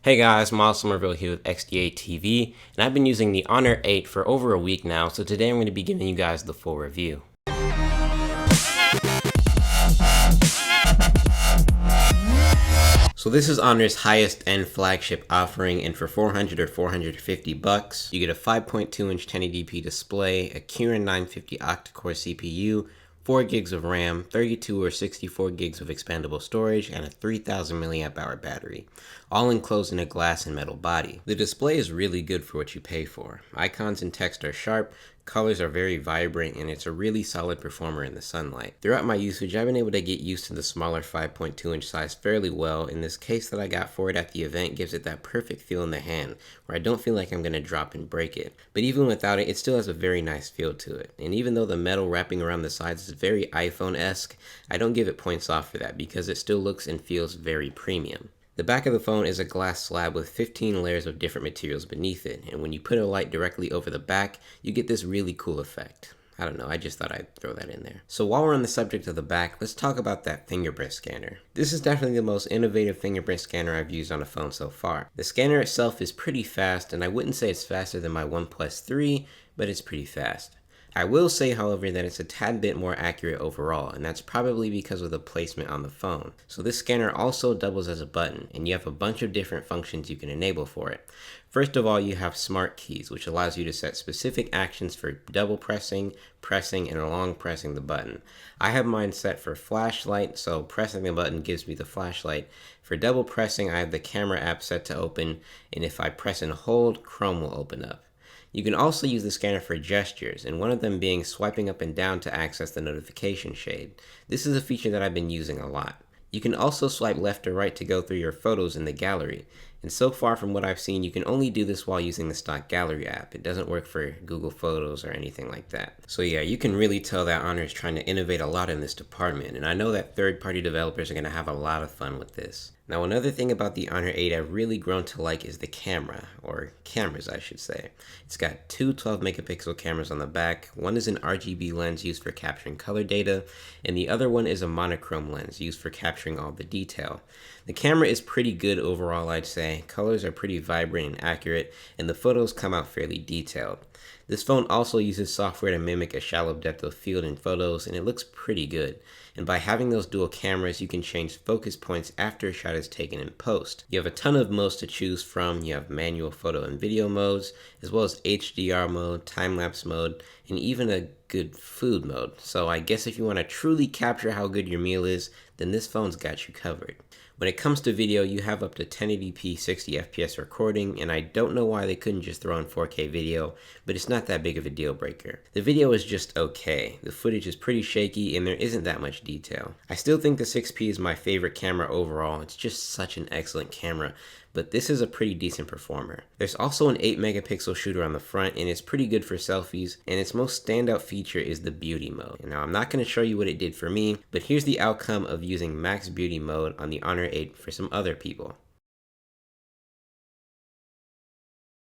Hey guys, Miles Somerville here with XDA TV, and I've been using the Honor 8 for over a week now, so today I'm going to be giving you guys the full review. So this is Honor's highest end flagship offering, and for $400 or $450, you get a 5.2-inch 1080p display, a Kirin 950 octa-core CPU, 4 gigs of RAM, 32 or 64 gigs of expandable storage, and a 3000 mAh battery, all enclosed in a glass and metal body. The display is really good for what you pay for. Icons and text are sharp, colors are very vibrant, and it's a really solid performer in the sunlight. Throughout my usage, I've been able to get used to the smaller 5.2-inch size fairly well, and this case that I got for it at the event gives it that perfect feel in the hand, where I don't feel like I'm going to drop and break it. But even without it, it still has a very nice feel to it. And even though the metal wrapping around the sides is very iPhone-esque, I don't give it points off for that because it still looks and feels very premium. The back of the phone is a glass slab with 15 layers of different materials beneath it, and when you put a light directly over the back, you get this really cool effect. I don't know, I just thought I'd throw that in there. So while we're on the subject of the back, let's talk about that fingerprint scanner. This is definitely the most innovative fingerprint scanner I've used on a phone so far. The scanner itself is pretty fast, and I wouldn't say it's faster than my OnePlus 3, but it's pretty fast. I will say, however, that it's a tad bit more accurate overall, and that's probably because of the placement on the phone. So this scanner also doubles as a button, and you have a bunch of different functions you can enable for it. First of all, you have smart keys, which allows you to set specific actions for double pressing, and long pressing the button. I have mine set for flashlight, so pressing the button gives me the flashlight. For double pressing, I have the camera app set to open, and if I press and hold, Chrome will open up. You can also use the scanner for gestures, and one of them being swiping up and down to access the notification shade. This is a feature that I've been using a lot. You can also swipe left or right to go through your photos in the gallery, and so far from what I've seen, you can only do this while using the stock gallery app. It doesn't work for Google Photos or anything like that. So yeah, you can really tell that Honor is trying to innovate a lot in this department, and I know that third-party developers are going to have a lot of fun with this. Now, another thing about the Honor 8 I've really grown to like is the camera, or cameras I should say. It's got two 12 megapixel cameras on the back. One is an RGB lens used for capturing color data, and the other one is a monochrome lens used for capturing all the detail. The camera is pretty good overall, I'd say. Colors are pretty vibrant and accurate, and the photos come out fairly detailed. This phone also uses software to mimic a shallow depth of field in photos, and it looks pretty good. And by having those dual cameras, you can change focus points after a shot is taken in post. You have a ton of modes to choose from. You have manual photo and video modes, as well as HDR mode, time-lapse mode, and even a good food mode. So I guess if you want to truly capture how good your meal is, then this phone's got you covered. When it comes to video, you have up to 1080p 60fps recording, and I don't know why they couldn't just throw in 4K video, but it's not that big of a deal breaker. The video is just okay. The footage is pretty shaky, and there isn't that much detail. I still think the 6P is my favorite camera overall. It's just such an excellent camera, but this is a pretty decent performer. There's also an 8 megapixel shooter on the front, and it's pretty good for selfies, and its most standout feature is the beauty mode. Now, I'm not going to show you what it did for me, but here's the outcome of using max beauty mode on the Honor 8 for some other people.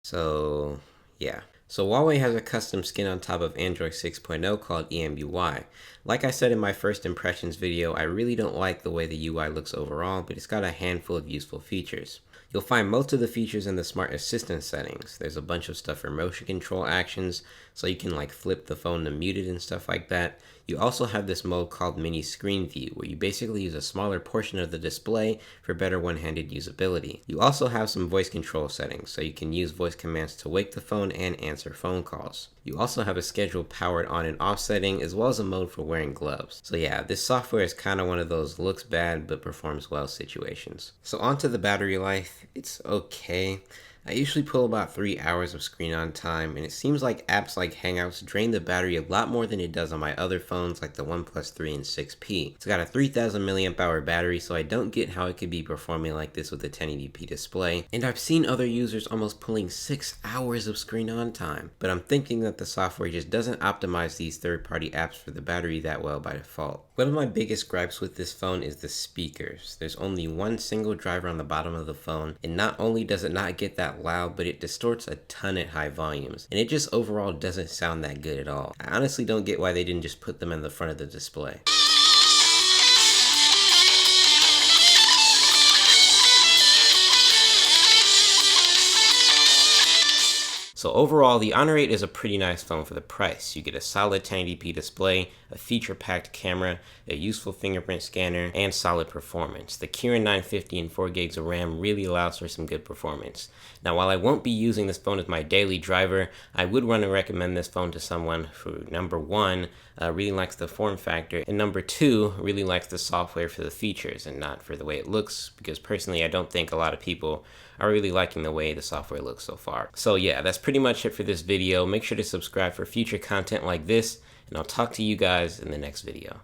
So, yeah. So Huawei has a custom skin on top of Android 6.0 called EMUI. Like I said in my first impressions video, I really don't like the way the UI looks overall, but it's got a handful of useful features. You'll find most of the features in the Smart Assistant settings. There's a bunch of stuff for motion control actions, so you can like flip the phone to mute it and stuff like that. You also have this mode called Mini Screen View, where you basically use a smaller portion of the display for better one-handed usability. You also have some voice control settings, so you can use voice commands to wake the phone and answer phone calls. You also have a scheduled powered on and off setting, as well as a mode for wearing gloves. So yeah, this software is kind of one of those looks bad but performs well situations. So onto the battery life, it's okay. I usually pull about 3 hours of screen on time, and it seems like apps like Hangouts drain the battery a lot more than it does on my other phones like the OnePlus 3 and 6P. It's got a 3000 mAh battery, so I don't get how it could be performing like this with a 1080p display, and I've seen other users almost pulling 6 hours of screen on time, but I'm thinking that the software just doesn't optimize these third-party apps for the battery that well by default. One of my biggest gripes with this phone is the speakers. There's only one single driver on the bottom of the phone, and not only does it not get that loud, but it distorts a ton at high volumes, and it just overall doesn't sound that good at all. I honestly don't get why they didn't just put them in the front of the display. So overall, the Honor 8 is a pretty nice phone for the price. You get a solid 1080p display, a feature-packed camera, a useful fingerprint scanner, and solid performance. The Kirin 950 and 4 gigs of RAM really allows for some good performance. Now, while I won't be using this phone as my daily driver, I would want to recommend this phone to someone who, number one, really likes the form factor, and number two, really likes the software for the features and not for the way it looks, because personally I don't think a lot of people are really liking the way the software looks so far. So yeah, that's pretty much it for this video. Make sure to subscribe for future content like this, and I'll talk to you guys in the next video.